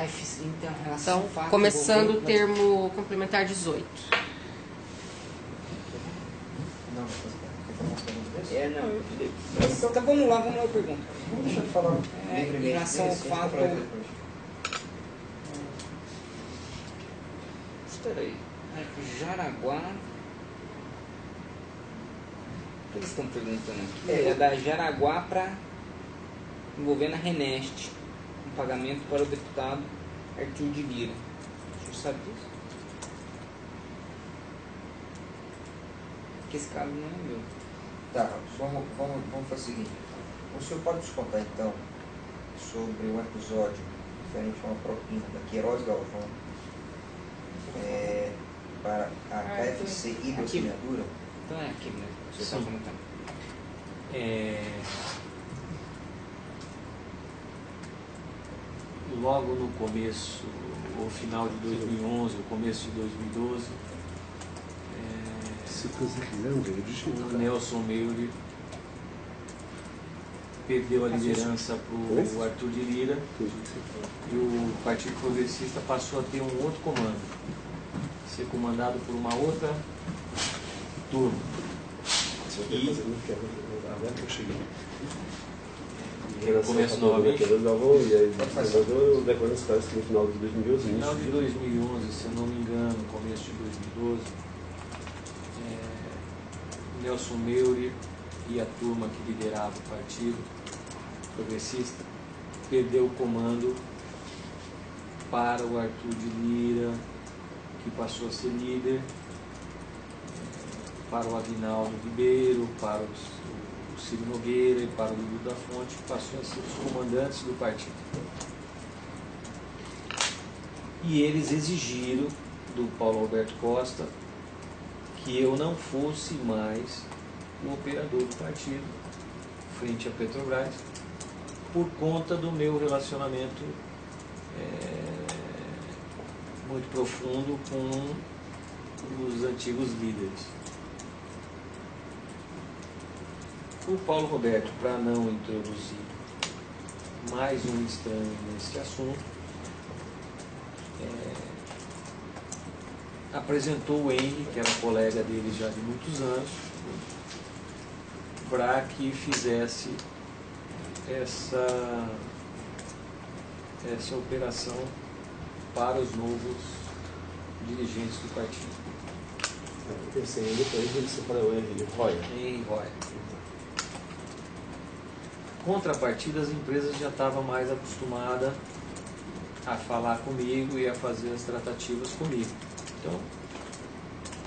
KFC, então, relação Então, fato começando o envolvendo- termo complementar 18. Não, você mostrando desse? Não, então vamos lá, eu pergunto. Vamos deixar de falar Em livremente relação ao desse, a gente fato... compara depois. Espera aí. Jaraguá... O que eles estão perguntando aqui? É da Jaraguá para... envolvendo a Reneste. Um pagamento para o deputado Arthur de Lira. O senhor sabe disso? Que esse caso não é meu. Tá, vamos fazer o seguinte. O senhor pode nos contar, então, sobre um episódio referente a uma propina da Queiroz Galvão para a KFC Hidrocinadura? Então é aquele, né? Você está Sim. comentando. Logo no começo, ou final de 2011, o começo de 2012, Se você quiser, um vídeo de o Nelson Meire perdeu a liderança para o Arthur de Lira e o Partido Progressista passou a ter um outro comando, ser comandado por uma outra turma. Agora que eu cheguei. Eu começo novamente. E aí, o declarou esse caso no final de 2012. Final de 2011, se eu não me engano, começo de 2012, Nelson Meire e a turma que liderava o Partido Progressista perdeu o comando para o Arthur de Lira, que passou a ser líder, para o Aguinaldo Ribeiro, para o Ciro Nogueira e para o Lúcio da Fonte, que passou a ser os comandantes do partido. E eles exigiram do Paulo Alberto Costa que eu não fosse mais o operador do partido frente à Petrobras, por conta do meu relacionamento muito profundo com os antigos líderes. O Paulo Roberto, para não introduzir mais um estranho nesse assunto, apresentou o Henry, que era colega dele já de muitos anos, para que fizesse essa operação para os novos dirigentes do partido. Esse aí depois ele separou o Henry Roy. Henry Roy. Contrapartida, as empresas já estavam mais acostumadas a falar comigo e a fazer as tratativas comigo. Então,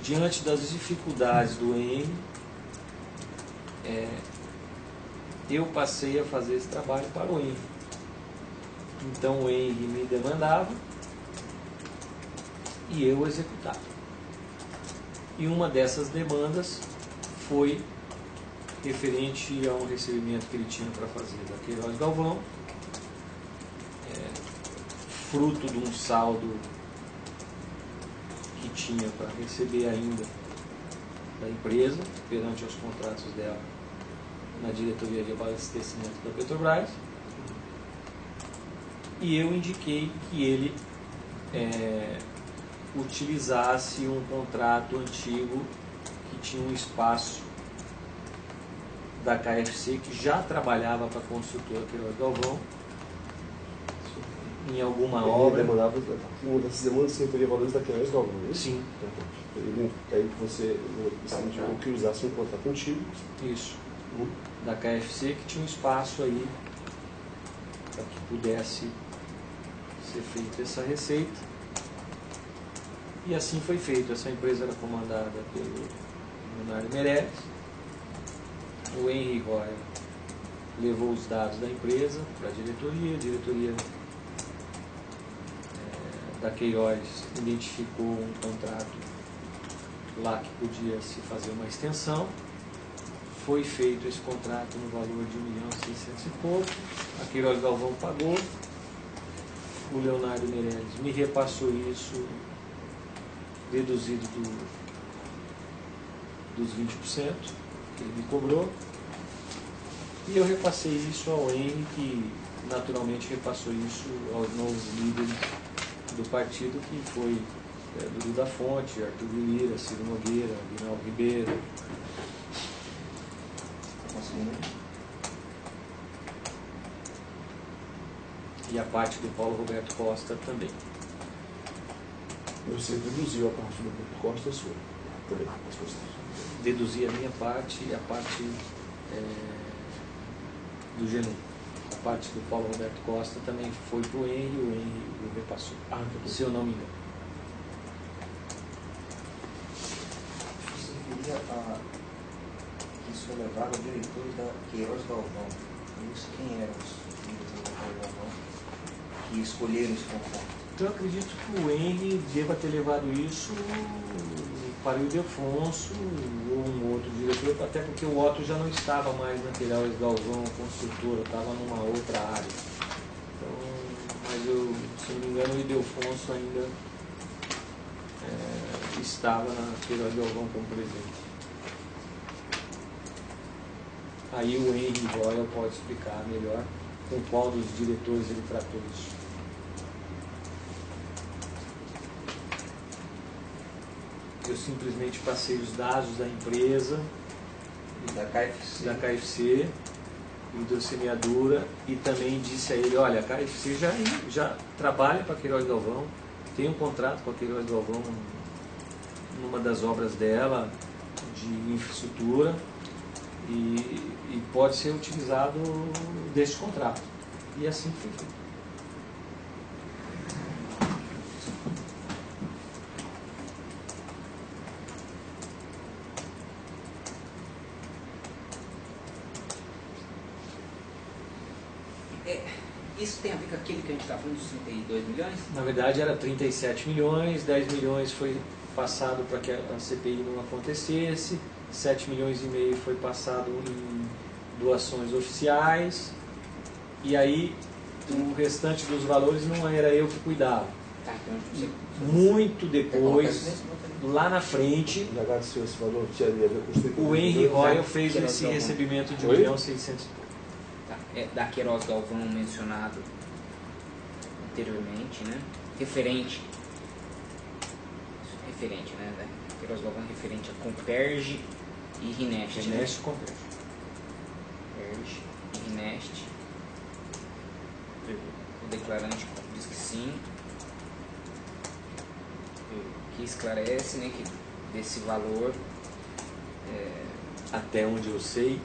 diante das dificuldades do Henry, eu passei a fazer esse trabalho para o Henry. Então o Henry me demandava e eu executava. E uma dessas demandas foi referente a um recebimento que ele tinha para fazer da Queiroz Galvão, fruto de um saldo que tinha para receber ainda da empresa, perante os contratos dela na diretoria de abastecimento da Petrobras, e eu indiquei que ele utilizasse um contrato antigo que tinha um espaço da KFC, que já trabalhava para a construtora Queiroz Galvão, em alguma obra. Ele demandava, uma dessas demandas você referia valores da Queiroz Galvão, é isso? Sim. Aí você indicou que usasse um contrato antigo. Isso. Da KFC, que tinha um espaço aí para que pudesse ser feita essa receita. E assim foi feito. Essa empresa era comandada pelo Leonardo Meirelles. O Henry Roy levou os dados da empresa para a diretoria da Queiroz identificou um contrato lá que podia se fazer uma extensão. Foi feito esse contrato no valor de 1.600.000 e pouco. A Queiroz Galvão pagou. O Leonardo Meirelles me repassou isso deduzido dos 20% que ele me cobrou. E eu repassei isso ao Henry, que naturalmente repassou isso aos novos líderes do partido, que foi Dudu da Fonte, Arthur Lira, Ciro Nogueira, Aguinaldo Ribeiro. E a parte do Paulo Roberto Costa também. Você deduziu a parte do Roberto Costa sua. Também, as coisas. Deduzi a minha parte e a parte do Genu. A parte do Paulo Roberto Costa também foi para o Henry, o Henry repassou, se eu não me engano. Você referia a que isso foi levado ao diretor da Queiroz Galvão. Isso, quem eram os diretores da Queiroz Galvão que escolheram esse confronto? Então eu acredito que o Henry deva ter levado isso para o Ildefonso ou um outro diretor, até porque o Otto já não estava mais na Queiroz Galvão construtora, estava numa outra área. Então, mas eu, se não me engano, o Ildefonso ainda estava na Queiroz Galvão como presidente. Aí o Henry Royal pode explicar melhor com qual dos diretores ele tratou isso. Eu simplesmente passei os dados da empresa, da KFC e da semeadura, e também disse a ele, olha, a KFC já trabalha para a Queiroz Galvão, tem um contrato com a Queiroz Galvão numa das obras dela de infraestrutura e pode ser utilizado desse contrato. E assim foi feito. Isso tem a ver com aquele que a gente estava falando dos 32 milhões? Na verdade era 37 milhões, 10 milhões foi passado para que a CPI não acontecesse, 7 milhões e meio foi passado em doações oficiais, e aí o restante dos valores não era eu que cuidava. Tá, então você... Muito depois, lá na frente, esse valor tinha a ver com o Henry Royal fez Queiroz esse Galvão. recebimento de Oi? 1.600.000. Tá, é da Queiroz Galvão mencionado anteriormente, né? Referente, né? Da Queiroz Galvão referente a Comperge e Rineste. Rineste Comperge. Comperge e Rineste. O declarante diz que sim. Que esclarece, né, que desse valor Até onde eu sei,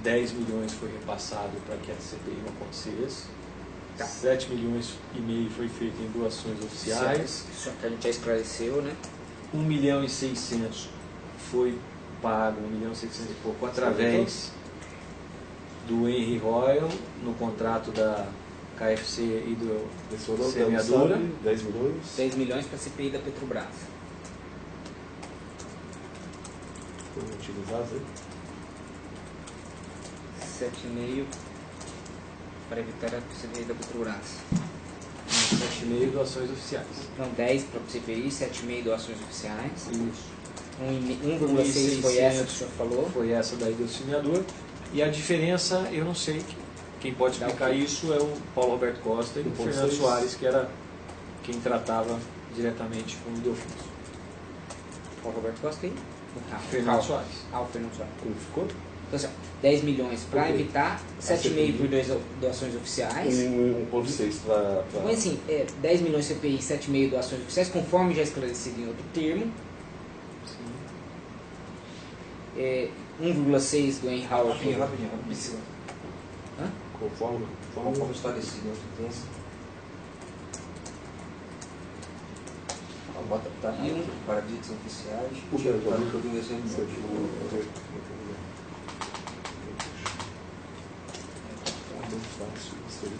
10 milhões foi repassado para que a CPI não acontecesse. Tá. 7 milhões e meio foi feito em doações oficiais. Isso que a gente já esclareceu, né? 1 milhão e 600 foi pago, 1 milhão e 600 e pouco, através do Henry Royal, no contrato da KFC e do semeadura. 10 milhões. 10 milhões para a CPI da Petrobras. Foram utilizados, hein? 7,5 para evitar a CPI da Petrobras. 7,5 doações oficiais. Então 10 para a CPI, 7,5 doações oficiais. Isso. 1,6 foi essa que o senhor falou. Foi essa daí do semeador. E a diferença, eu não sei, quem pode explicar isso é o Paulo Roberto Costa e o Fernando Soares, que era quem tratava diretamente com o Ildefonso. Paulo Roberto Costa e Fernando Soares. O Fernando Soares. Como ficou? Então, assim, 10 milhões para Ok. evitar, 7,5 por doações oficiais. 1,6 para... Então, assim, 10 milhões CPI, 7,5 doações oficiais, conforme já esclarecido em outro termo. Sim. 1,6 do Henry Howard. Rapidinho. Conforme esclarecido em outro termo. Bota para ditos oficiais, O que é para o recebimento. muito fácil isso aí.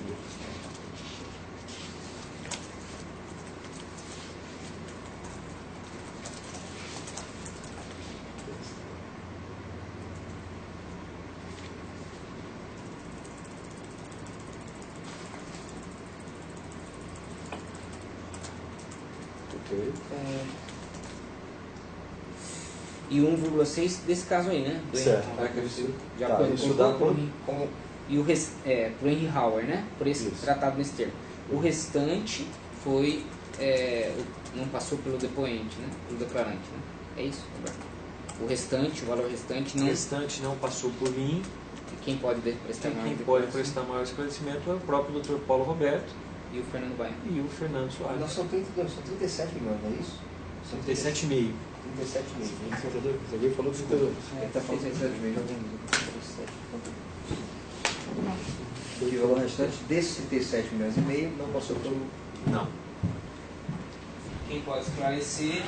Ok. E 1,6 desse caso aí, né? Do Certo. Henry Howard. Para que você Já Tá, colocou isso dá como- como E o pro Henry Hauer, né? Por esse Isso. tratado nesse termo. O restante foi não passou pelo depoente, né? Pelo declarante, né? É isso, Roberto? O restante, o valor restante O não. restante não passou por mim. Quem pode prestar maior Quem pode declaração? prestar maior esclarecimento é o próprio Dr. Paulo Roberto E o Fernando Baiano. e o Fernando Não, Soares. são 37 milhões, não é isso? São 37,5. 37 milhões. Alguém falou 32. Ele está falando 37 milhões. E o valor restante desses 37 milhões e meio não passou pelo... Não. Quem pode esclarecer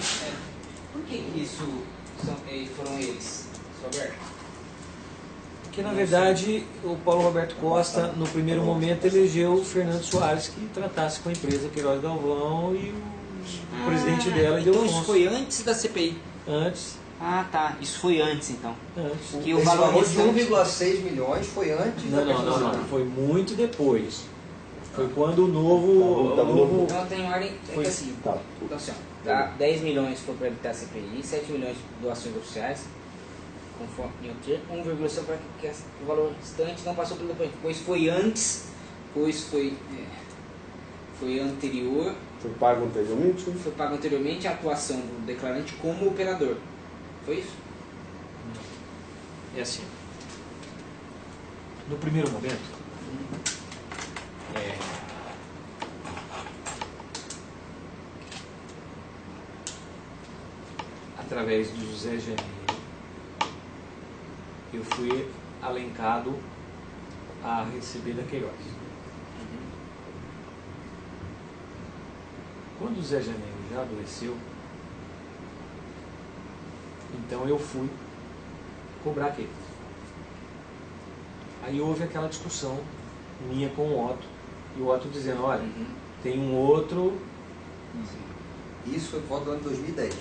por que isso foram eles, Roberto? Porque, na verdade, o Paulo Roberto Costa, no primeiro momento, elegeu o Fernando Soares que tratasse com a empresa Queiroz Galvão e o presidente dela, Então Ildefonso. isso foi antes da CPI. Antes. Ah, tá. Isso foi antes, então. Antes. Que o Esse valor valor de restante- 1,6 milhões foi antes Não, da não, não, questão. não. Foi muito depois. Foi quando o novo... Tá o bom. novo Então tem ordem. É que assim. Tá. Então, assim, ó, tá, 10 milhões foi para evitar a CPI, 7 milhões de doações oficiais, conforme eu ter, 1,5 para que o valor restante não passou pelo depoente, pois foi antes, pois foi anterior, Foi pago anteriormente? foi pago anteriormente a atuação do declarante como operador. Foi isso? É assim. No primeiro momento, através do José Janeiro, eu fui alencado a receber da Queiroz. Quando o Zé Janeiro já adoeceu, então eu fui cobrar aquele. Aí houve aquela discussão minha com o Otto, e o Otto dizendo, olha, tem um outro, Isso foi voto do ano 2010.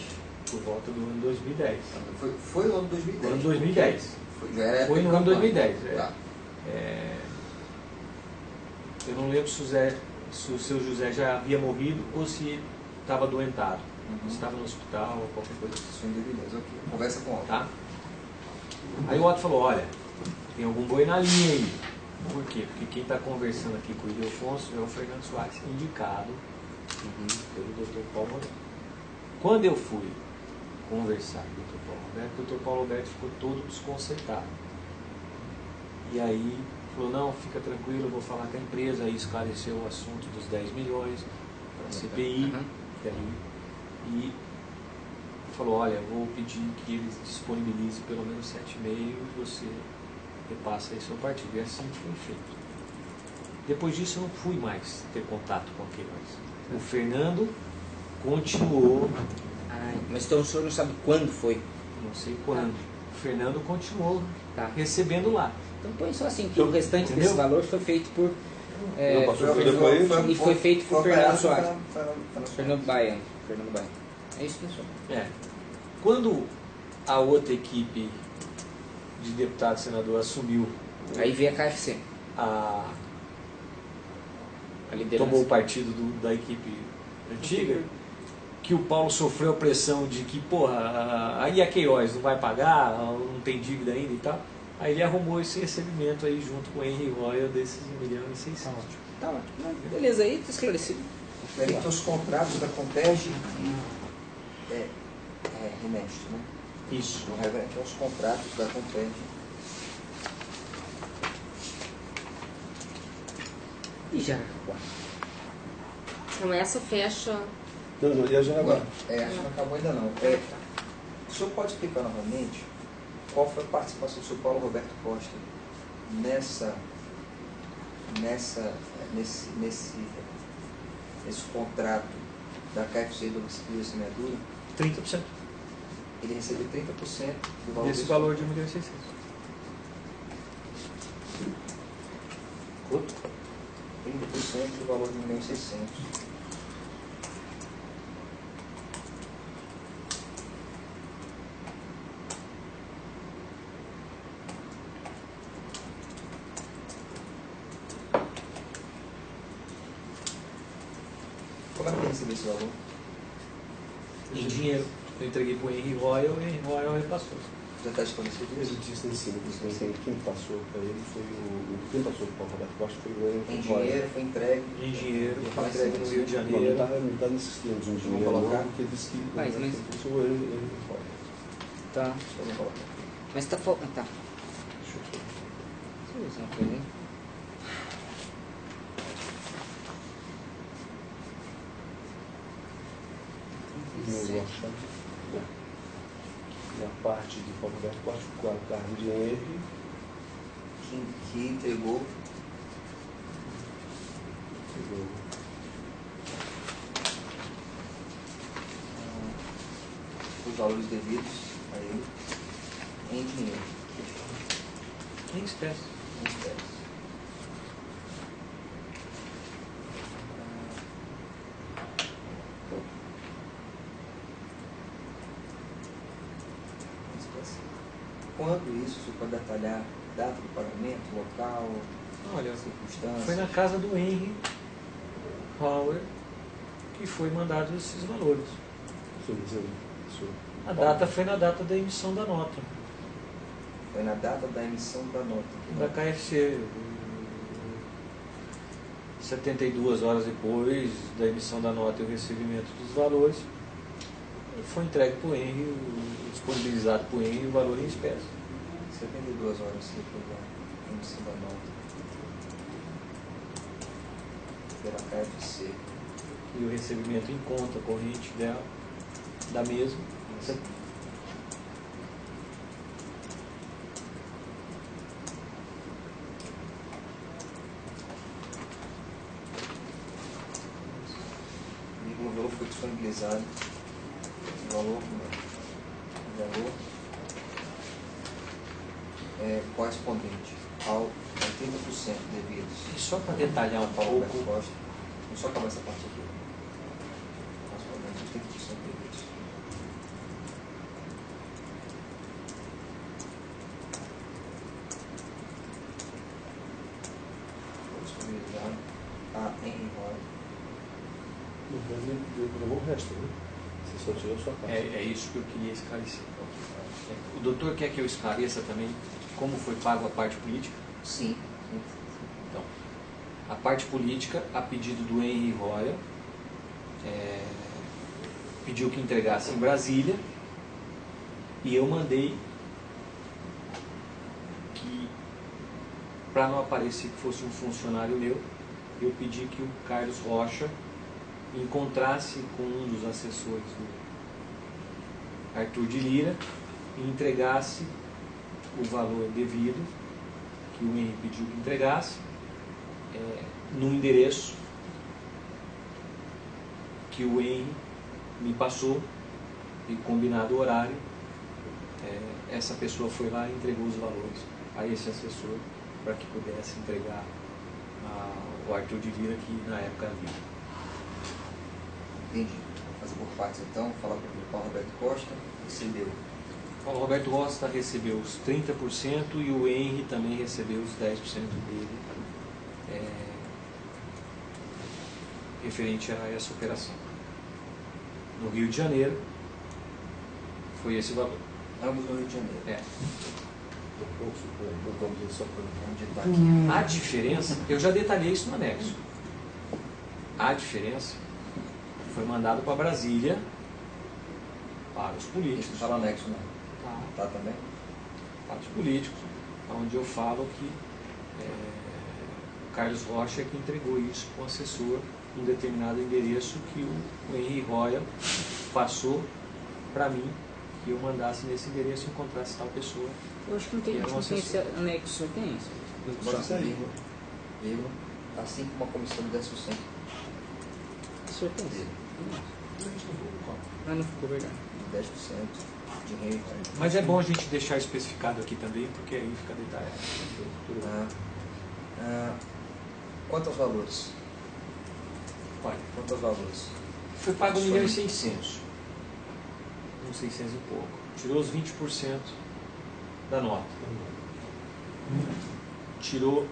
por volta do ano 2010. Foi no ano 2010. No ano 2010. Já era Foi época no de ano campanha. 2010. Tá. Eu não lembro se o seu José já havia morrido ou se estava doentado. Se estava no hospital ou qualquer coisa assim. Isso foi em 2010, ok. Conversa com o Otto. Tá? Aí o Otto falou, olha, tem algum boi na linha aí. Por quê? Porque quem está conversando aqui com o Ildefonso é o Fernando Soares, indicado pelo Dr. Paulo Roberto. Quando eu fui conversar com o Dr. Paulo Roberto, o Dr. Paulo Roberto ficou todo desconcertado. E aí falou, não, fica tranquilo, eu vou falar com a empresa. Aí esclareceu o assunto dos 10 milhões para a CPI. E falou, olha, eu vou pedir que eles disponibilizem pelo menos 7,5 e você repassa aí seu partido. E assim foi feito. Depois disso eu não fui mais ter contato com a Queiroz. O Fernando continuou, Mas então o senhor não sabe quando foi? não sei quando, o Fernando continuou Tá. recebendo lá. Então põe só assim, que o restante Entendeu? desse valor foi feito por... Não passou pelo depoente? E foi feito por Fernando Soares. Fernando Fernando Baiano. É isso, pessoal. Quando a outra equipe de deputado e senador assumiu Aí veio a KFC. a liderança. tomou o partido da equipe antiga, que o Paulo sofreu a pressão de que, porra, aí a Queiroz não vai pagar, não tem dívida ainda e tal. Aí ele arrumou esse recebimento aí junto com o Henry Royal desses 1,6 milhões. Tá ótimo. Beleza, aí tá esclarecido. Então, os contratos da Comperj Renest, né? Isso. O reverente aos contratos da Comperj. E Jaraguá? Então essa fecha. Não, e a Jaraguá? Acho que não acabou ainda não. O senhor pode explicar novamente qual foi a participação do senhor Paulo Roberto Costa nesse contrato da KFC do município de Semeadura? 30%. Ele recebeu 30% do valor Desse desse valor de 1,6 milhões. Quanto? 30% do valor de 1.600.000. Como é que ele recebeu esse valor? Em dinheiro. Eu entreguei para o Henry Royal e o Henry Royal repassou. Já está esclarecido Ele isso? disse em cima, quem passou para ele foi quem passou para o Paulo Roberto Costa foi o Em dinheiro, foi entregue. Engenheiro, Fala foi entregue no assim, Rio de Não, Janeiro. não está nesses termos de Vamos engenheiro, colocar? não, porque ele disse que Mas- isso foi ele fora. Tá. Então, vamos colocar. Mas tá faltando. Tá. Deixa eu ver. Deixa eu ver uma coisa, hein? E o Rocha, e a parte de Paulo Roberto Costa ficou a cargo de Henry, Que entregou os valores devidos a ele em dinheiro, Em espécie. em espécie. Em espécie. Quando isso, você pode detalhar data do pagamento, local, Olha, circunstâncias? foi na casa do Henry Hauer que foi mandado esses valores. A data foi na data da emissão da nota, Foi na data da emissão da nota. da KFC. 72 horas depois da emissão da nota e o recebimento dos valores, foi entregue para o Henry, disponibilizado para o Henry o valor em espécie. 72 horas depois da emissão da nota pela KFC. E o recebimento em conta corrente dela, da mesma. O valor foi disponibilizado. O valor correspondente ao 80% devidos E só para detalhar um Paulo Roberto pouco, Costa. Vamos só acabar essa parte aqui. Correspondente a 80% devidos. Foi disponibilizado a Henry Roy. Ele levou o resto, né? Você só tirou a sua parte. é isso que eu queria esclarecer. O doutor quer que eu esclareça também como foi pago a parte política? Sim. Então, a parte política, a pedido do Henry Royal, pediu que entregasse em Brasília, e eu mandei que, para não aparecer que fosse um funcionário meu, eu pedi que o Carlos Rocha encontrasse com um dos assessores do Arthur de Lira e entregasse o valor devido que o Henry pediu que entregasse no endereço que o Henry me passou e combinado o horário. Essa pessoa foi lá e entregou os valores a esse assessor para que pudesse entregar ao Arthur de Lira, que na época havia. Entendi. Vou fazer por partes então. Falar para o Paulo Roberto Costa. Recebeu. O Roberto Costa recebeu os 30% e o Henry também recebeu os 10% dele, referente a essa operação. No Rio de Janeiro, foi esse valor. Ambos no Rio de Janeiro. Vamos dizer só para Onde está aqui? A diferença, eu já detalhei isso no anexo. A diferença foi mandado para Brasília para os Isso políticos. não está no anexo, não. Tá. Tá também? Para os políticos, onde eu falo que o Carlos Rocha é que entregou isso para o assessor em um determinado endereço que o Henry Royal passou para mim, que eu mandasse nesse endereço e encontrasse tal pessoa. Eu acho que não tem, Era um não tem esse assessor. anexo, tem isso. Bota vírgula, vírgula, assim como a comissão de 10%. O senhor tem isso? Mas não ficou verdade. De 10% de Henry Roy. Mas é bom a gente deixar especificado aqui também, porque aí fica detalhado. Quanto aos valores? Olha, Quanto aos valores? foi pago 1.600.000. Uns 600 e pouco. Tirou os 20% da nota. Tirou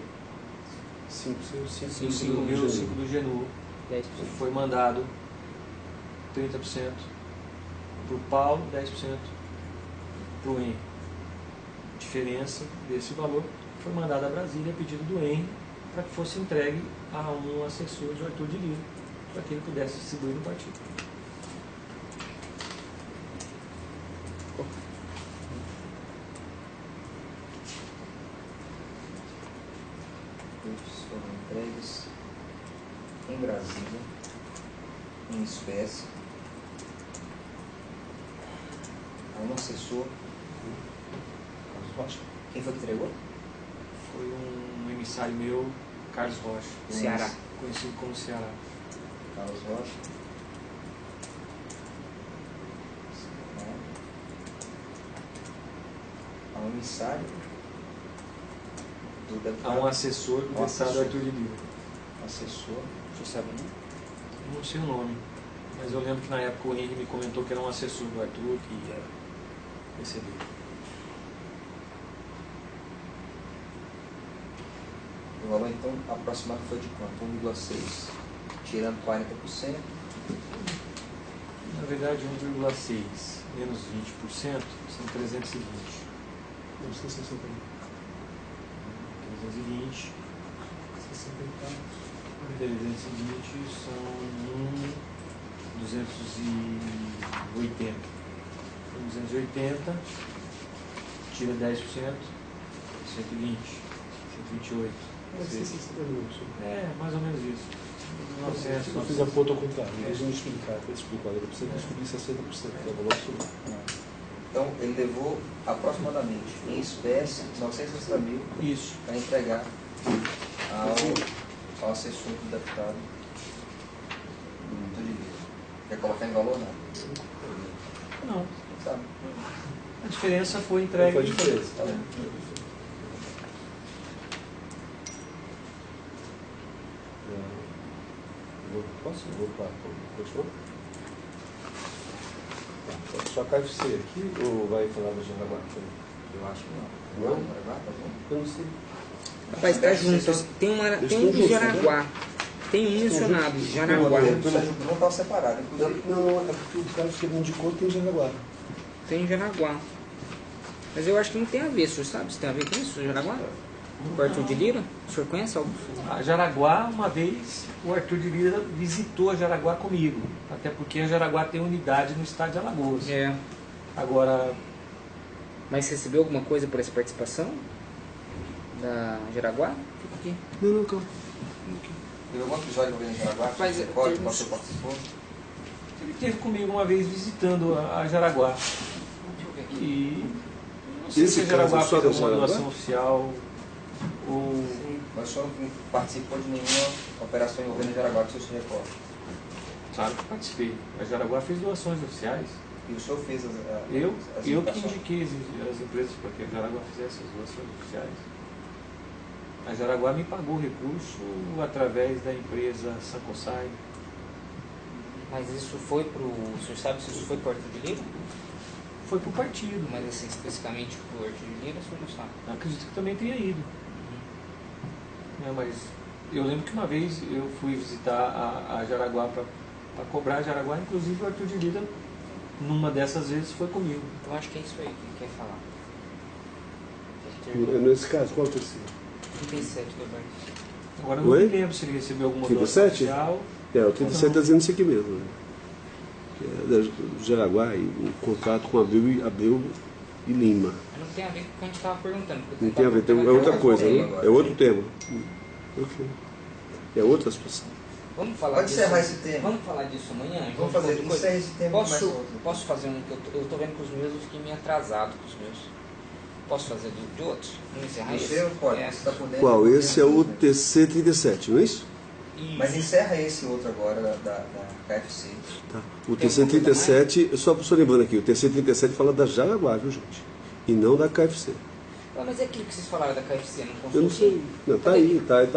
5 5 mil, 5 do Genu. 10%. Foi mandado 30% para o Paulo, 10% para o Henry. diferença desse valor foi mandada a Brasília a pedido do Henry para que fosse entregue a um assessor do Arthur de Lira, para que ele pudesse distribuir no partido. Eles foram entregues em Brasília, em espécie, a um assessor. Carlos Rocha. Quem foi que entregou? Foi um emissário meu, Carlos Rocha, Ceará. conhecido como Ceará. Carlos Rocha. A um emissário do A deputado. um assessor do deputado assessor. Arthur de Lira. Assessor. Você sabe, né? Eu não sei o nome, mas eu lembro que na época o Henry me comentou que era um assessor do Arthur que ia receber. O valor então aproximado foi de quanto? 1,6. Tirando 40%. Na verdade, 1,6 menos 20% são 320. Não sei se 60. 320. 320 são 280. 280, tira 10%, 120, 128. Deve ser 60 minutos. É, mais ou menos isso. 900, Eu fiz a conta ao contrário, em vez de me explicar, eu explico, olha, eu preciso descobrir 60%, que é o valor absoluto. Então, ele levou aproximadamente, em espécie, 960 mil Isso. para entregar ao assessor do deputado do Lira. Quer colocar em valor, não? Não. Sabe? A diferença foi entregue. Foi a diferença. Tá bom. Posso? Vou para continuar? Só KFC aqui ou vai falar do Jaraguá? Eu acho que não. Não? Tá bom? Eu não sei. Rapaz, tá junto. Tem um Eles de estão juntos, Jaraguá. Tem um mencionado, de Jaraguá. Não estava separado, inclusive. Não, é porque o cara que ele indicou tem Jaraguá. Tem Jaraguá. Mas eu acho que não tem a ver, o senhor sabe se tem a ver com isso, Jaraguá? O Arthur de Lira? O senhor conhece algo? A Jaraguá, uma vez, o Arthur de Lira visitou a Jaraguá comigo. Até porque a Jaraguá tem unidade no estado de Alagoas. É. Agora, Mas você recebeu alguma coisa por essa participação? Da Jaraguá? Fica aqui. Não, calma. Teve algum episódio envolvendo Jaraguá? Mas, Você pode, você participou? ele esteve comigo uma vez visitando a Jaraguá. Deixa eu ver aqui. E não sei Esse se a caso Jaraguá é só fez da alguma Jaraguá? doação oficial ou... Mas o senhor não participou de nenhuma operação envolvendo Jaraguá, que o senhor se recorda. Claro que participei. A Jaraguá fez doações oficiais. E o senhor fez as Eu que indicações? indiquei as empresas para que a Jaraguá fizesse as doações oficiais. A Jaraguá me pagou recurso através da empresa Sancosai. Mas isso foi pro. O senhor sabe se isso foi pro Arthur de Lira? Foi para o partido. Mas assim, especificamente pro Arthur de Lira, o senhor não sabe. Acredito que também tenha ido. Mas eu lembro que uma vez eu fui visitar a Jaraguá para cobrar a Jaraguá, inclusive o Arthur de Lira, numa dessas vezes, foi comigo. Então acho que é isso aí que ele quer falar. Nesse caso, qual é o terceiro? 37 do Alberto. Agora eu não Oi? me lembro se ele recebeu alguma doação 37? oficial. É, o 37 está dizendo isso aqui mesmo. Né? Que é da Jaraguá e o contrato com Abreu e Lima. Mas não tem a ver com o que a gente estava perguntando. porque Não eu tem a tava ver, é perguntando outra aquela coisa, coisa. né? É outro tema. Ok. É outra situação. Vamos falar Pode disso. encerrar esse tema. Vamos falar disso amanhã? Vamos fazer, outra coisa? encerra esse tema. mais Posso, outro. posso fazer um que eu tô vendo com os meus, eu fiquei meio atrasado com os meus. Posso fazer de outros? Vamos encerrar O esse? seu pode, É. você está por dentro. Qual? Esse é o Né? TC37, não é isso? Isso. Mas encerra esse outro agora da KFC. Tá. O Tem alguma coisa TC37, só lembrando aqui, o TC37 fala da Jaraguá, viu, gente? E não da KFC. Ah, mas é aquilo que vocês falaram da KFC, não consultei? Eu não sei. Não, tá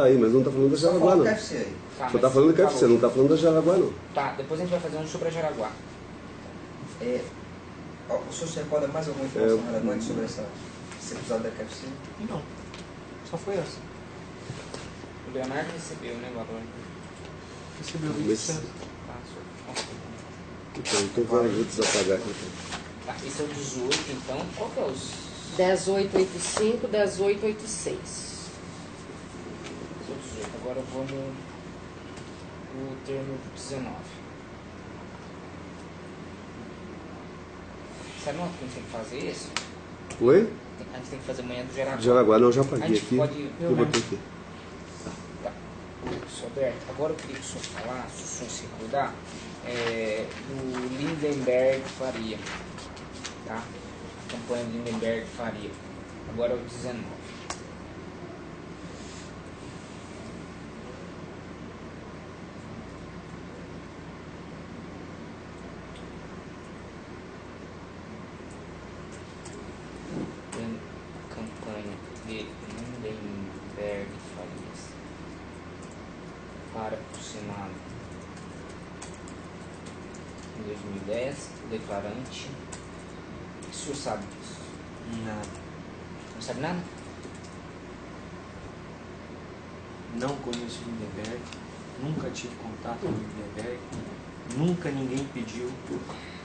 aí, mas não tá falando da Só Jaraguá, fala não. KFC aí. Tá, Só mas tá falando da você KFC, falou. não tá falando da Jaraguá, não. Tá, depois a gente vai fazer um sobre a Jaraguá. O senhor se recorda mais alguma informação relevante sobre esse episódio da KFC? Não, só foi essa. O Leonardo recebeu, né, o valor? Recebeu Mas- 20%. Tá, senhor. Então vou desapagar aqui. Então. Tá, esse é o 18, então. Qual que é os 10885, 10886. Os outros 8. Agora vamos o termo 19. Sabe não que a gente tem que fazer isso? Oi? A gente tem que fazer amanhã do Jaraguá. Jaraguá, não, já A paguei gente aqui. pode... Eu botei aqui. Tá. Sr. Alberto, agora eu queria que o senhor falasse, se o senhor se recordar, do Lindenberg Faria. Tá? A campanha Lindenberg Faria. Agora é o 19. Campanha de Lindenberg Farias para o Senado em 2010, o declarante. O senhor sabe disso? Nada. Não sabe nada? Não conheço o Lindenberg, nunca tive contato com o Lindenberg, nunca ninguém pediu,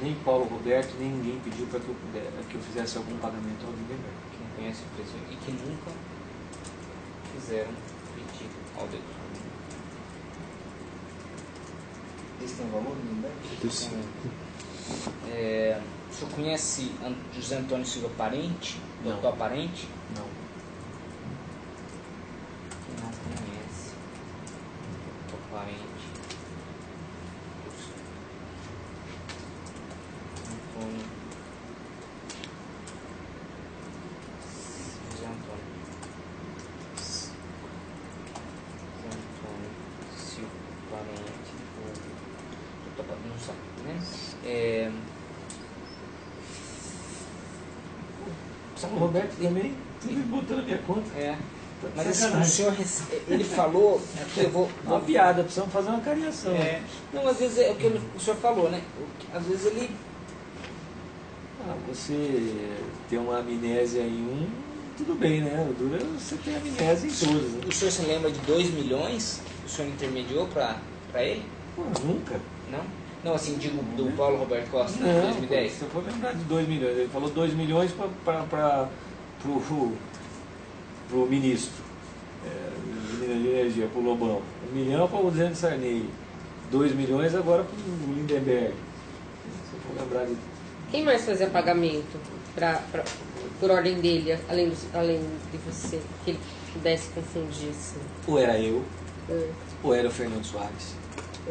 nem Paulo Roberto, nem ninguém pediu para que eu fizesse algum pagamento ao Lindenberg. Que não conhece o presidente e que nunca fizeram pedido ao declarante. Esse tem valor, Lindenberg? Isso. O senhor conhece José Antônio Silva Parente? Não. Doutor Parente? Não. Quem não conhece Doutor Parente? Antônio José Antônio Silva Parente. Doutor Parente, não sabe, né? Paulo Roberto também, tudo botou na minha conta. Mas assim, o Sacanagem. senhor, ele falou, aqui eu vou... Uma piada, precisamos fazer uma cariação. Não, às vezes é o que o senhor falou, né? Às vezes ele... Você tem uma amnésia em um, tudo bem, né? O duro é você ter amnésia em todos. Né? O senhor se lembra de 2 milhões que o senhor intermediou para ele? Pô, nunca. Não? Não, assim, digo do Paulo Roberto Costa, de Não, 2010. se eu for lembrar de 2 milhões, ele falou 2 milhões para o ministro de Energia, para o Lobão. 1 milhão para o Zé de Sarney. 2 milhões agora para o Lindenberg. Se eu for lembrar de... Quem mais fazia pagamento por ordem dele, além de você, que ele pudesse confundir assim? Ou era eu, É. ou era o Fernando Soares,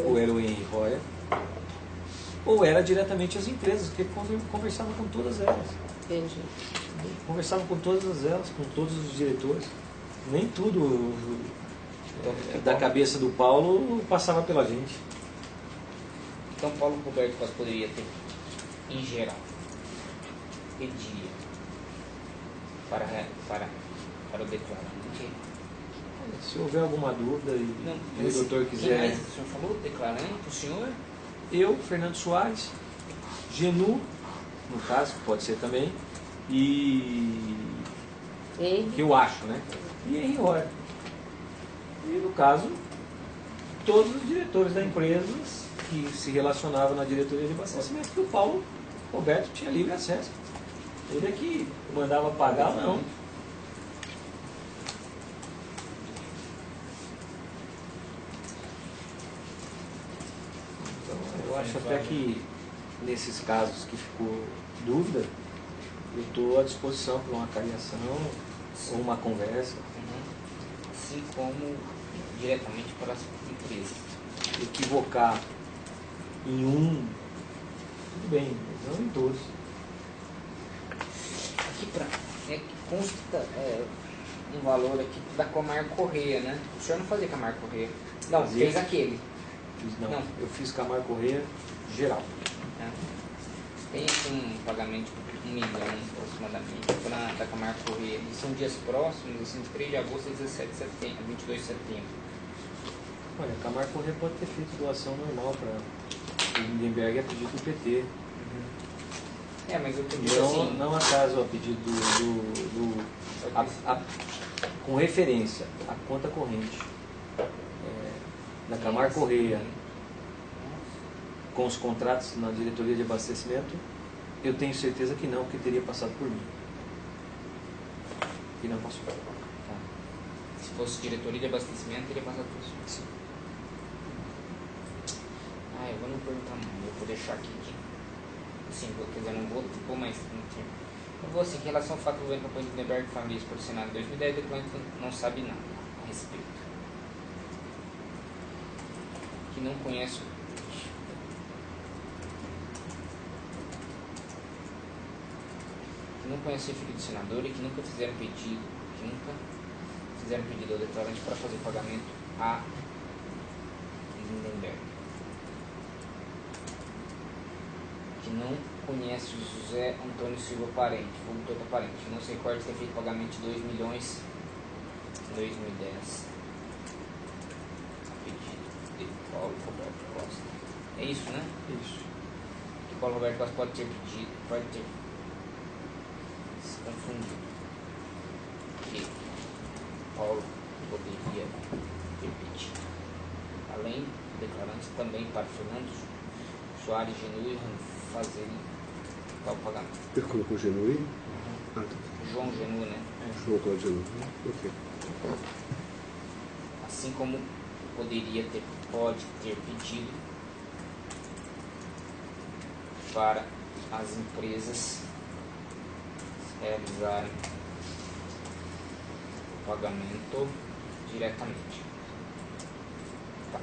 ou era o Henry Roya, ou era diretamente as empresas, porque ele conversava com todas elas. Entendi. Conversava com todas elas, com todos os diretores. Nem tudo da cabeça do Paulo passava pela gente. Então Paulo Roberto Costa poderia ter, em geral, pediria para o declarante. Se houver alguma dúvida e o doutor Quem quiser... mais o senhor falou? Declarante, o senhor? Eu, Fernando Soares, Genu, no caso, pode ser também, e... Hein? que eu acho, né? E Henry Roya. E no caso, todos os diretores da empresa que se relacionavam na diretoria de abastecimento, que o Paulo Roberto tinha livre acesso. Ele é que mandava pagar ou não. Então, eu acho até que nesses casos que ficou dúvida, eu estou à disposição para uma cariação ou uma conversa. Assim como diretamente para as empresas. Equivocar em um, tudo bem, mas não em todos. Aqui consta um valor aqui da Camargo Correia, né? O senhor não fazia Camargo Correia? Não, Fazia. fez aquele. Não, Não. eu fiz Camargo Correia geral. Né? Tem aqui um pagamento de 1 milhão aproximadamente da Camargo Correia. E são dias próximos, assim, de 3 de agosto a 17 de setembro, 22 de setembro. Olha, Camargo Correia pode ter feito doação normal para o Lindenberg a pedido do PT. Mas eu tô Não, dizendo assim, não acaso a pedido com referência à conta corrente da Camargo Correia com os contratos na diretoria de abastecimento, eu tenho certeza que não, porque teria passado por mim. E não passou. Tá. Se fosse diretoria de abastecimento, teria passado por isso. Sim. Ah, eu vou não perguntar não, eu vou deixar aqui que... Assim, quer dizer, não vou mais no tempo. Eu vou assim, que em relação ao fato do governo campanha de Lindenberg Famílias por Senado em 2010, o declarante não sabe nada a respeito. Que não conhece... Que não conhece o filho do senador e que nunca fizeram pedido ao declarante para fazer pagamento a Lindenberg. Que não conhece o José Antônio Silva Parente, vulgo Tota Parente. Não se recorda de ter feito pagamento de 2 milhões em 2010. A pedido de Paulo Roberto Costa. É isso, né? Isso. Que Paulo Roberto Costa pode ter se confundido. Que Paulo poderia ter pedido. Além do declarante, também para Fernando Soares Genui fazerem tal pagamento. Ele colocou Genui? Ah, tá. João Genui, né? João Cláudio Genui. Ok. Assim como pode ter pedido para as empresas realizarem o pagamento diretamente. Tá.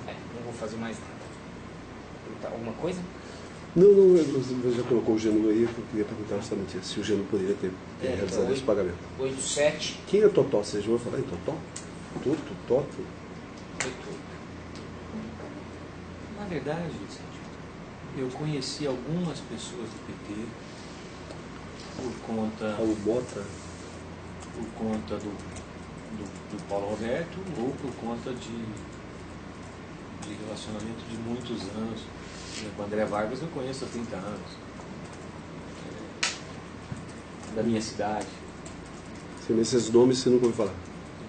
Não vou fazer mais nada. Alguma coisa? Não, você já colocou o Genui aí, eu queria perguntar justamente isso, se o Genui poderia ter realizado esse pagamento. 87. Quem é Totó? Vocês já vão falar em Totó? Toto? Na verdade, eu conheci algumas pessoas do PT por conta do Paulo Roberto ou por conta de relacionamento de muitos anos. Com o André Vargas eu conheço há 30 anos. Da minha cidade. Sim, esses nomes você nunca ouviu falar?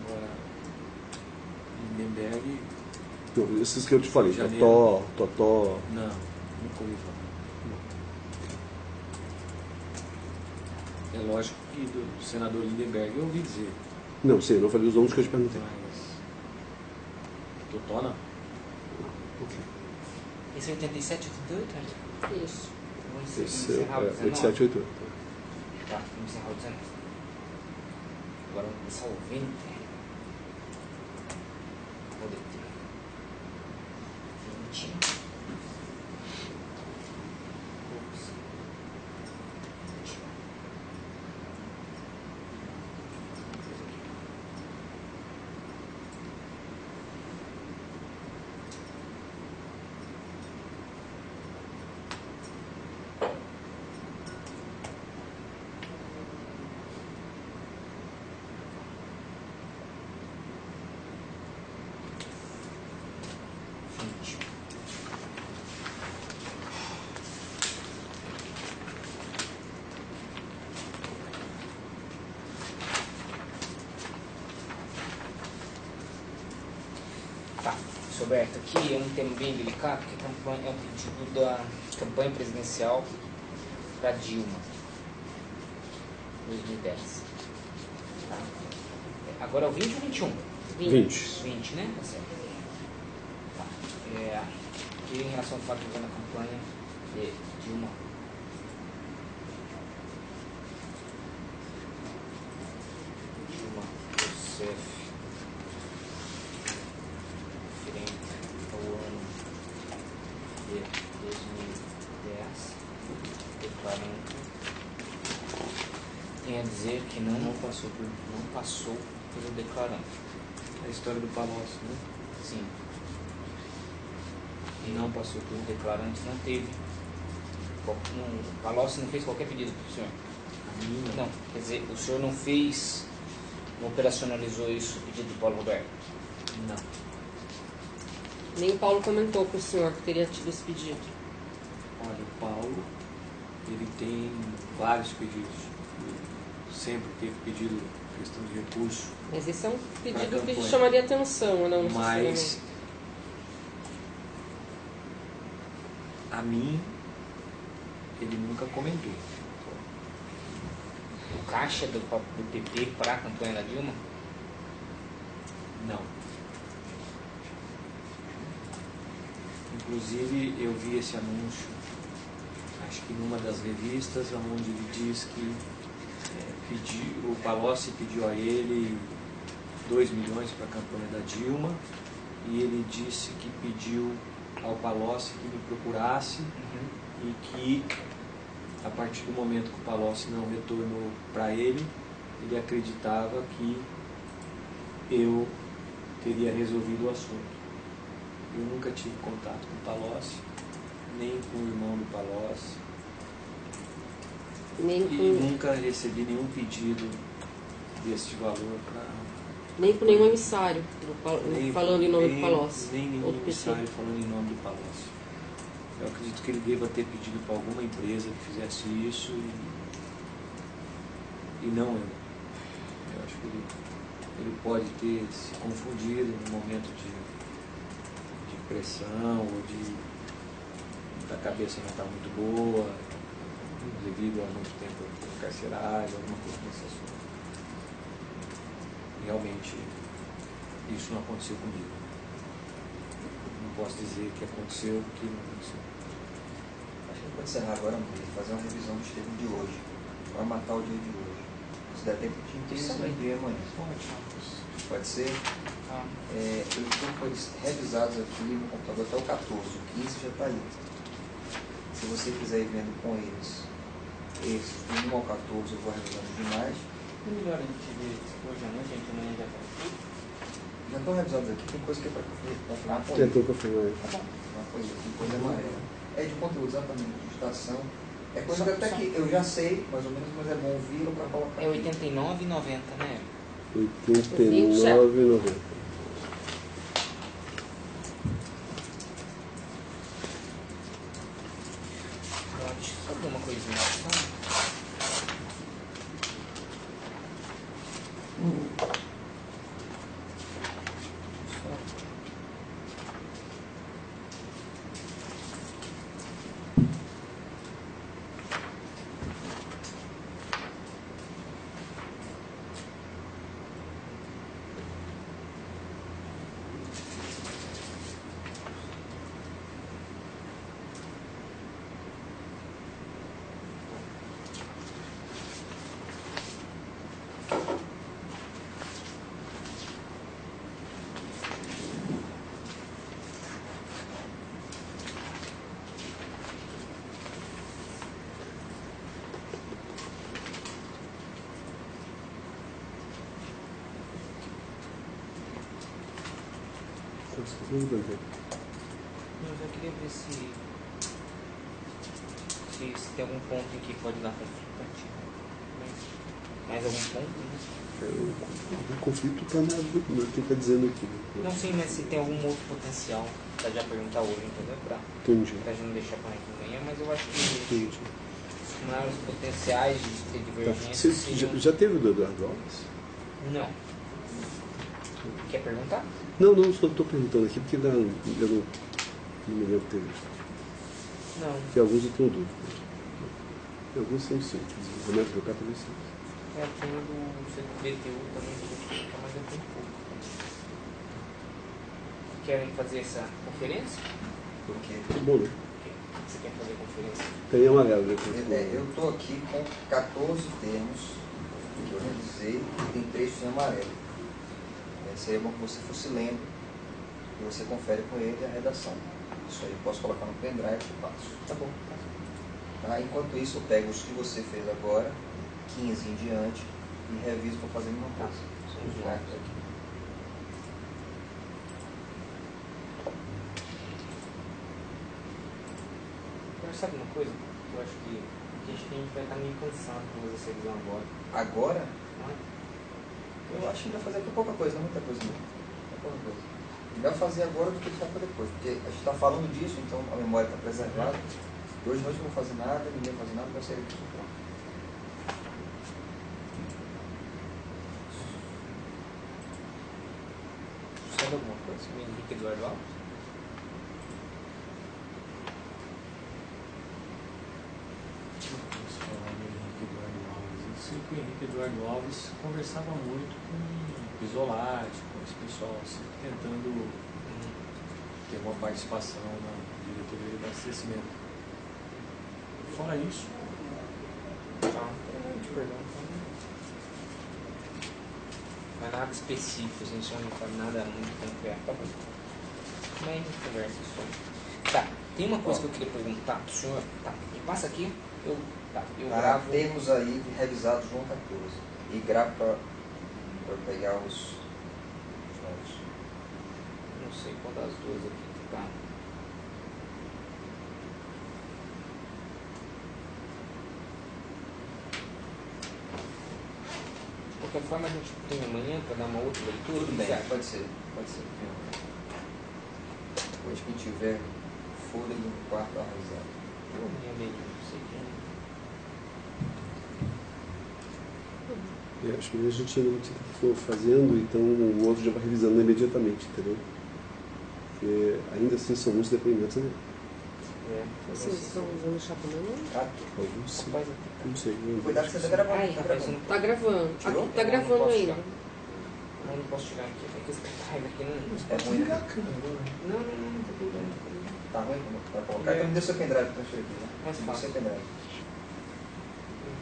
Agora, Lindenberg... Não, esses que eu te falei, Janeiro. Totó... Não, nunca ouvi falar. É lógico que do senador Lindenberg eu ouvi dizer. Não, sei, eu não falei os nomes que eu te perguntei. Mas... Totó não. Ok. Esse é 87, 88? Isso. Vamos Esse encerrar o é 19? 87, 88. Tá, vamos encerrar o 19. Agora vamos começar o 20. Vou deter. 20. Ups. 20. Tá, Roberto, aqui é um tema bem delicado, porque a campanha é um pedido da campanha presidencial para Dilma, 2010. Tá. Agora é o 20 ou 21? 20. 20, né? Tá certo. Tá. Aqui em relação ao fato de na campanha de Dilma. Dilma Rousseff. Ao ano de 2010, declarando, tem a dizer que não passou pelo declarante. A história do Palocci, né? Sim. E não passou pelo declarante, não teve. O Palocci não fez qualquer pedido para o senhor? A minha. Não, quer dizer, o senhor não operacionalizou isso, o pedido do Paulo Roberto? Não. Nem o Paulo comentou com o senhor que teria tido esse pedido. Olha, o Paulo, ele tem vários pedidos. Ele sempre teve pedido questão de recurso. Mas esse é um pedido que campanha. chamaria atenção, ou não? Mas a mim, ele nunca comentou. caixa do PT para a campanha da Dilma? Não. Inclusive eu vi esse anúncio, acho que numa das revistas, onde ele diz que o Palocci pediu a ele 2 milhões para a campanha da Dilma, e ele disse que pediu ao Palocci que me procurasse e que a partir do momento que o Palocci não retornou para ele acreditava que eu teria resolvido o assunto. Eu nunca tive contato com o Palocci, nem com o irmão do Palocci, e nunca recebi nenhum pedido desse valor para... Nem com nenhum emissário falando em nome do Palocci. Nem nenhum emissário falando em nome do Palocci. Eu acredito que ele deva ter pedido para alguma empresa que fizesse isso e não eu. Eu acho que ele pode ter se confundido no momento de pressão ou da cabeça não estar muito boa, devido a muito tempo carcerário, alguma coisa desse assunto. Realmente, isso não aconteceu comigo. Não posso dizer que aconteceu, porque não aconteceu. Acho que pode encerrar agora, Maria, fazer uma revisão dos termos de hoje. Vai matar o dia de hoje. Se der tempo, te interessa no dia amanhã. Pode ser? Eles foram revisados aqui no computador até o 14, o 15 já está ali. Se você quiser ir vendo com eles, esses do 1 ao 14 eu vou revisando demais. É melhor a gente ver hoje à noite, a gente amanhã já está aqui. Já estão revisados aqui, tem coisa que é para confirmar. Tentou confirmar. Tá bom. Tem coisa amarela. É de conteúdo, exatamente, de digitação. É coisa que até que eu já sei, mais ou menos, mas é bom ouvir para colocar. É 89,90, né? 89,90. Só ver uma coisinha, sabe? Tudo bem. Eu só queria ver se tem algum ponto em que pode dar conflito. Mais algum ponto, né? O conflito está no que está dizendo aqui. Não sei, mas se tem algum outro potencial para já perguntar hoje, entendeu? Entendi. Pra gente não deixar para amanhã, mas eu acho que Entendi. os maiores potenciais de ter divergência Você seriam... já teve o do Eduardo Alves? Não. Quer perguntar? Não, só estou perguntando aqui porque eu não me lembro de ter visto. Não. Porque alguns eu tenho dúvida. Alguns são simples. O Renato do Cato também simples. É, tem o do BTU também, mas eu tenho pouco. Querem fazer essa conferência? Porque Muito bom, né? Você quer fazer conferência? Tem amarelo, né? eu estou aqui com 14 termos que eu revisei e tem trechos em amarelo. Seria bom que você fosse lendo e você confere com ele a redação. Isso aí eu posso colocar no pendrive e passo. Tá bom. Tá? Enquanto isso, eu pego os que você fez agora, 15 em diante, e reviso para fazer a mesma coisa. São os longos aqui. Agora, sabe uma coisa? Eu acho que a gente vai estar meio cansado com essa revisão agora. Agora, Não é? eu acho que vai fazer pouca coisa, não muita coisa não. É pouca coisa. Melhor fazer agora do que deixar para depois, porque a gente está falando disso, então a memória está preservada. E hoje nós não vamos fazer nada, ninguém vai fazer nada, vai sair disso pronto. Sabe alguma coisa? O Henrique Eduardo Alves? Vamos falar do Henrique Eduardo Alves. Eu sei que o Henrique Eduardo Alves conversava muito com o Isolati, com esse pessoal, sempre tentando ter uma participação na diretoria de abastecimento. Fora isso, Tá. Perdão. Não é nada específico, a gente não faz nada muito concreto. Tá bom. Mas a gente conversa sobre. Tá, tem uma coisa que eu queria perguntar pro senhor. Tá, me passa aqui, eu gravo. Temos aí revisado João 14. E gravo para pegar os novos. Não sei qual das duas aqui que tá. De qualquer forma, a gente tem amanhã para dar uma outra leitura. Tudo o que bem, você acha? pode ser. Depois que tiver fôlego no quarto arrasado. Eu amanhã mesmo, não sei quem. Acho que a gente não for fazendo, então o outro já vai revisando imediatamente, entendeu? Porque ainda assim são muitos depoimentos, né? Vocês estão usando chapa não? Alguns sim. Rapaz, Não sei. Cuidado que você está gravando. Ai, Tá rapaz, eu gravando. não, Tá gravando. Tirou? Aqui tá Não, gravando não posso ainda. tirar. Eu não posso tirar aqui, porque esse carrega aqui não. É ruim, né? Não, tá tudo bem. Tá ruim? Vai colocar. Então me dê seu pendrive para transferir aqui, né? Mais Me dê fácil. seu pendrive.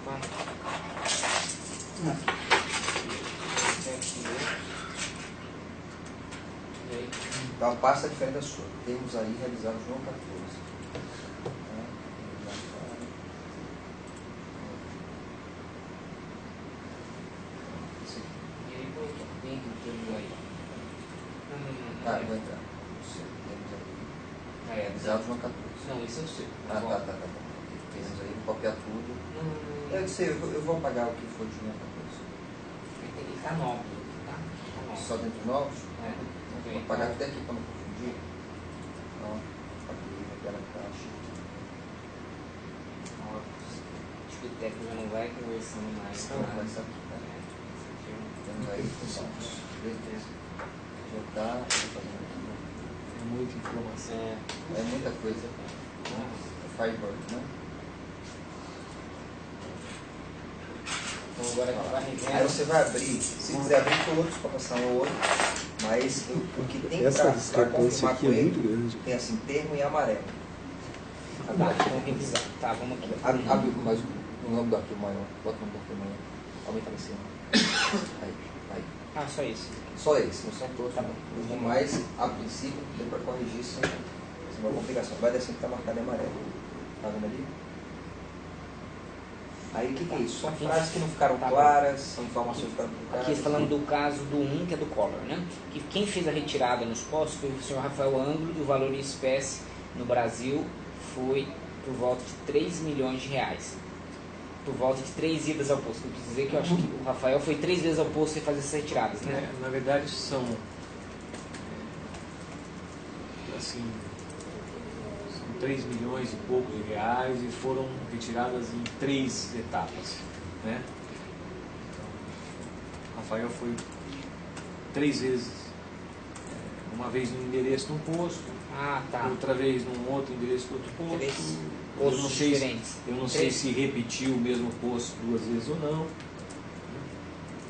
Vai. Tem aqui, né? E aí? Então a pasta é diferente da sua. Temos aí revisado João 14. E aí, qual que tem que ter aí? Não. Ah, vou entrar. Temos aí Ah, é, revisado João 14. Não, esse é o seu. Ah, tá. Temos aí, vou copiar tudo. Eu sei, eu vou apagar o que for de João 14. Ele tá novo, tá? Tá novo. Só dentro de novos? É. Vou apagar até aqui para não confundir. Então, apaguei, vou pegar na caixa. Ó, acho que o técnico já não vai conversando mais. Não, vai ser aqui, tá? Temos aí novos. Beleza. Já tá. é muita informação. É muita coisa. É Firebird, né? Então agora a gente vai Aí rever. você vai abrir, se quiser abrir todos para passar no outro, mas o que tem Essa para discrepância confirmar aqui com é muito ele, grande. tem assim, termo em amarelo. Tá, vamos revisar. Tá, vamos aqui. Abre mais o nome do arquivo maior, bota o nome do arquivo maior, aumenta lá em cima. Aí. Ah, só isso. Só esse, não são todos. Tá bom. Os demais, a princípio, deu para corrigir sem uma complicação. Vai descer que está marcado em amarelo. Tá vendo ali? Aí o que é isso? São Aqui- frases que não ficaram tá bom. claras, são informações que ficaram claras. Aqui falando do caso do 1, que é do Collor, né? Que quem fez a retirada nos postos foi o senhor Rafael Ângulo, e o valor em espécie no Brasil foi por volta de 3 milhões de reais. Por volta de 3 idas ao posto. Eu quis dizer que eu acho que o Rafael foi 3 vezes ao posto e fazer essas retiradas, né? Na verdade são assim, são 3 milhões e pouco de reais e foram retiradas em 3 etapas, né? Então, Rafael foi 3 vezes, uma vez no endereço de um posto, Ah, tá. outra vez num outro endereço de outro posto. 3 Eu não postos sei, diferentes. eu não sei Três. se repetiu o mesmo posto 2 vezes ou não,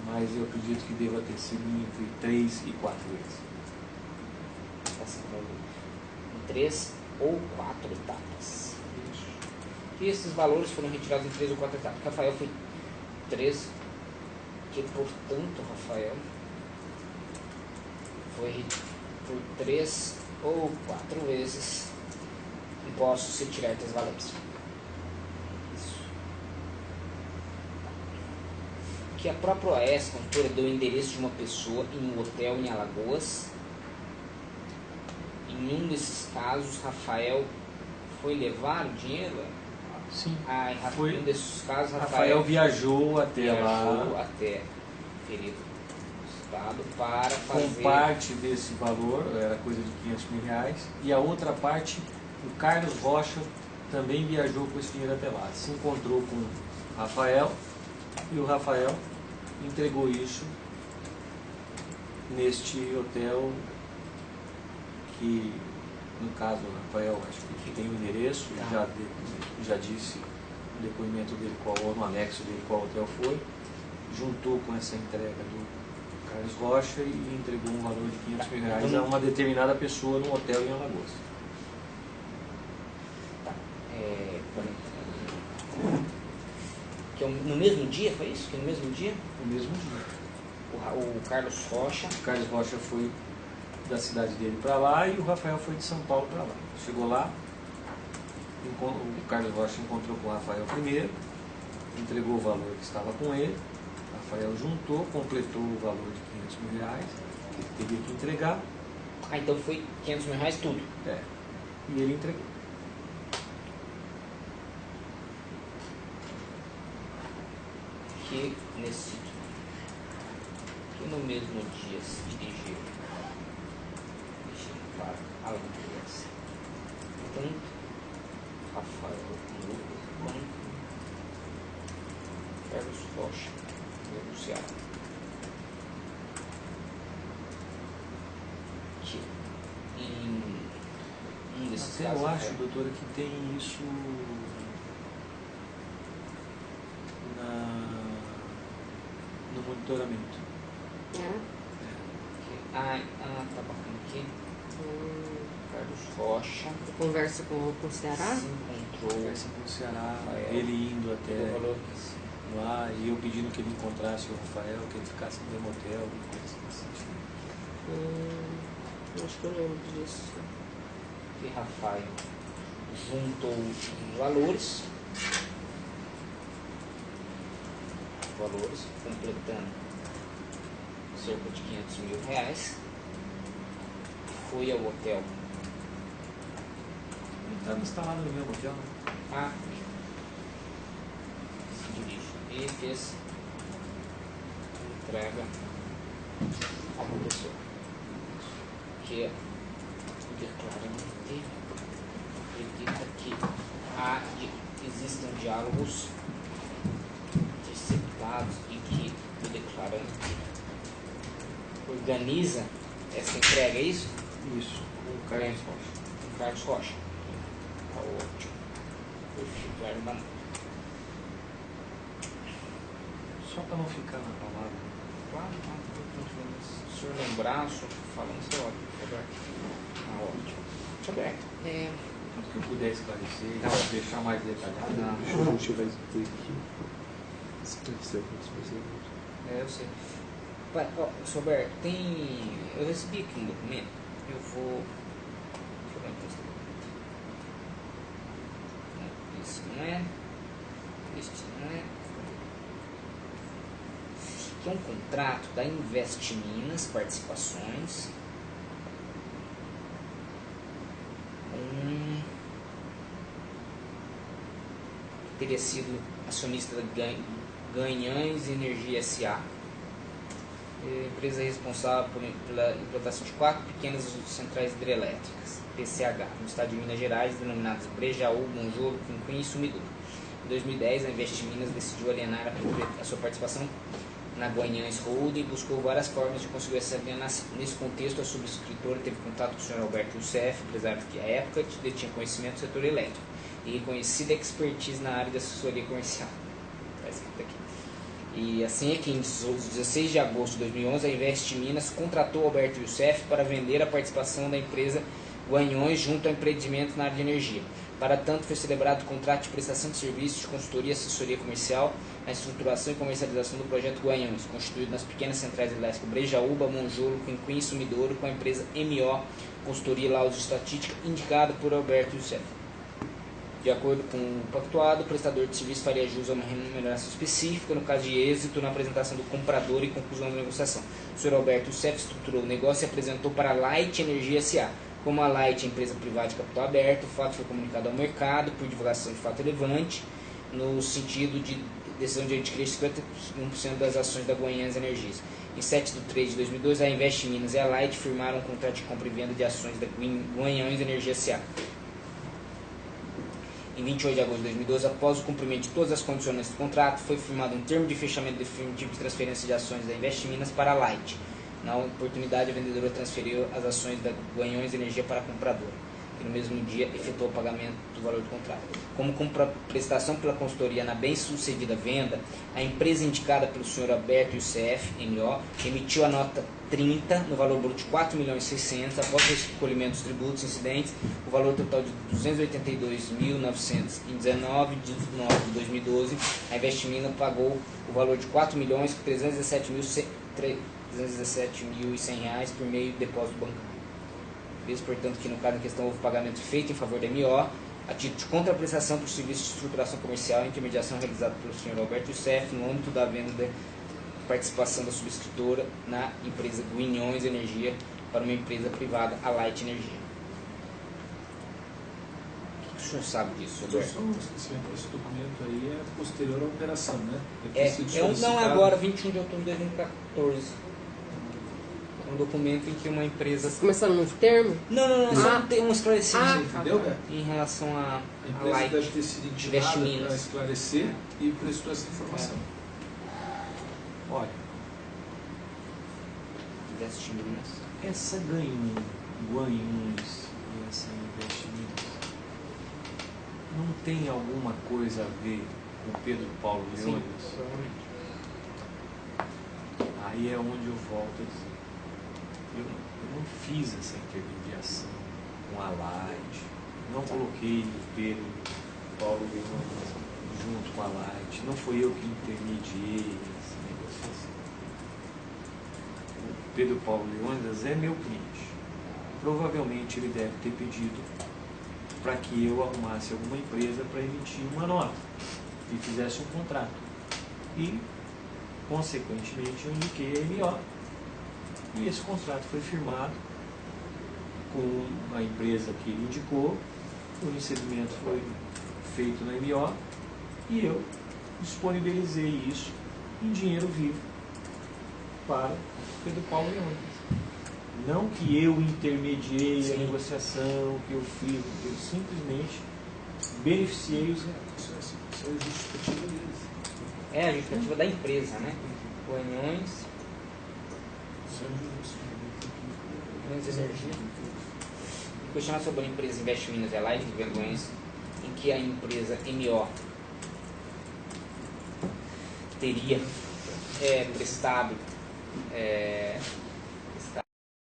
mas eu acredito que deva ter sido entre 3 e 4 vezes. Tá sendo em 3 ou 4 etapas. E esses valores foram retirados em 3 ou 4 etapas. Rafael foi 3, que portanto, Rafael foi por 3 ou 4 vezes impostos se tirar esses valores. Isso. Que a própria OAS, consultora, deu o endereço de uma pessoa em um hotel em Alagoas. Em um desses casos, Rafael foi levar o dinheiro? Sim. Em um desses casos, Rafael viajou até viajou lá até ferido estado para com fazer. parte desse valor, era coisa de 500 mil reais, e a outra parte, o Carlos Rocha também viajou com esse dinheiro até lá. Se encontrou com o Rafael e o Rafael entregou isso neste hotel que, no caso, o Rafael acho que tem o endereço, já disse no depoimento dele, no anexo dele qual hotel foi, juntou com essa entrega do Carlos Rocha e entregou um valor de R$500 mil a uma determinada pessoa num hotel em Alagoas. Que no mesmo dia, foi isso? Que no mesmo dia? No mesmo dia. O Carlos Rocha. O Carlos Rocha foi da cidade dele para lá e o Rafael foi de São Paulo para lá. Chegou lá, o Carlos Rocha encontrou com o Rafael primeiro, entregou o valor que estava com ele, o Rafael juntou, completou o valor de R$500 mil que ele teria que entregar. Ah, então foi R$500 mil tudo. É. E ele entregou. Que no mesmo dia se dirigiu para Alagoas, tanto Rafael Lucas quanto Carlos Rocha negociaram que em um desses Até casos eu acho, doutora, que tem isso no monitoramento. tá bacana aqui. Carlos Rocha Conversa com o Ceará? se encontrou Conversa com o Ceará, Rafael. ele indo o até valor lá e eu pedindo que ele encontrasse o Rafael, que ele ficasse no mesmo hotel e coisa assim. Acho que eu lembro disso. que Rafael juntou os valores, completando cerca de R$500 mil, foi ao hotel. Ele estava instalado no mesmo hotel, né? Se dirige e fez entrega a uma pessoa que declarante acredita que existam diálogos interceptados e que o declarante organiza essa entrega, é isso? Isso, com o Carlos Rocha. Com Carlos Rocha. Tá ótimo. Perfil claro, Só para não ficar na palavra. claro. Se o senhor lembrar, o senhor falando, isso é ótimo, Roberto. Tá ótimo. Roberto. Tudo que eu puder esclarecer, Tá. deixar mais detalhado. Deixa eu ver aqui. Esclarecer algumas coisas. Eu sei. Roberto, eu recebi aqui um documento. Eu vou. Deixa eu ver aqui esse documento. Isso não é. Este não é. Que é um contrato da Invest Minas Participações. Teria sido acionista da Guanhães Energia S.A., empresa responsável pela implantação de 4 pequenas centrais hidrelétricas, PCH, no estado de Minas Gerais, denominadas Brejaú, Monjolo, Quinquim e Sumidouro. Em 2010, a Invest Minas decidiu alienar a sua participação na Guanhães Holding e buscou várias formas de conseguir essa alienação. Nesse contexto, a subscritora teve contato com o Sr. Alberto Youssef, empresário que, à época, detinha conhecimento do setor elétrico e reconhecida expertise na área de assessoria comercial. Está escrito aqui. E assim é que, em 16 de agosto de 2011, a Invest Minas contratou Alberto Youssef para vender a participação da empresa Guanhões junto a empreendimentos na área de energia. Para tanto, foi celebrado o contrato de prestação de serviços de consultoria e assessoria comercial na estruturação e comercialização do projeto Guanhões, constituído nas pequenas centrais elétricas Brejaúba, Monjolo, Quinquim e Sumidouro, com a empresa MO Consultoria Laudos Estatística, indicada por Alberto Youssef. De acordo com o pactuado, o prestador de serviço faria jus a uma remuneração específica no caso de êxito na apresentação do comprador e conclusão da negociação. O Sr. Alberto Youssef estruturou o negócio e apresentou para a Light Energia S.A. Como a Light é empresa privada de capital aberto, o fato foi comunicado ao mercado por divulgação de fato relevante, no sentido de decisão de adquirir 51% das ações da Guanhães Energias. Em 7 de 3 de 2002, a Invest Minas e a Light firmaram um contrato de compra e venda de ações da Guanhães Energia S.A. Em 28 de agosto de 2012, após o cumprimento de todas as condições do contrato, foi firmado um termo de fechamento definitivo de transferência de ações da Invest Minas para a Light. Na oportunidade, a vendedora transferiu as ações da Guanhões Energia para a compradora. no mesmo dia efetuou o pagamento do valor do contrato. Como prestação pela consultoria na bem-sucedida venda, a empresa indicada pelo senhor Alberto Youssef, MO, emitiu a nota 30 no valor bruto de 4.600.000, após o recolhimento dos tributos incidentes, o valor total de 282.919 de 9 de 2012, a Investimina pagou o valor de 4.317.100 por meio de depósito bancário. Vê, portanto, que no caso em questão houve pagamento feito em favor da MO, a título de contraprestação por serviço de estruturação comercial e intermediação realizado pelo senhor Alberto Youssef no âmbito da venda de participação da subscritora na empresa Guinhões Energia para uma empresa privada, a Light Energia. O que o senhor sabe disso, Alberto? Esse documento aí é posterior à operação, né? Não é agora, 21 de outubro de 2014. Um documento em que uma empresa... Começando no termo? Não, só tem um esclarecimento Entendeu, Beto? em relação a A empresa Light deve ter sido intimada para Investiminas. esclarecer e prestou essa informação. Olha, Investiminas. essa Guanhões e essa Investiminas não tem alguma coisa a ver com Pedro Paulo Leônidas? Aí é onde eu volto a dizer. Eu não fiz essa intermediação com a Light, não coloquei o Pedro Paulo Leônidas junto com a Light, não fui eu que intermediei essa negociação. O Pedro Paulo Leônidas é meu cliente. Provavelmente ele deve ter pedido para que eu arrumasse alguma empresa para emitir uma nota e fizesse um contrato. E, consequentemente, eu indiquei a MO. E esse contrato foi firmado com a empresa que ele indicou, o recebimento foi feito na MO e eu disponibilizei isso em dinheiro vivo para Pedro Paulo Leônidas. Não que eu intermediei a negociação, que eu fiz, eu simplesmente beneficiei os reais. Isso é a justificativa deles. É a justificativa da empresa, né? Guanhões Energia. Questionar sobre a empresa Investiminas e a Light de Vergonhas, em que a empresa MO teria prestado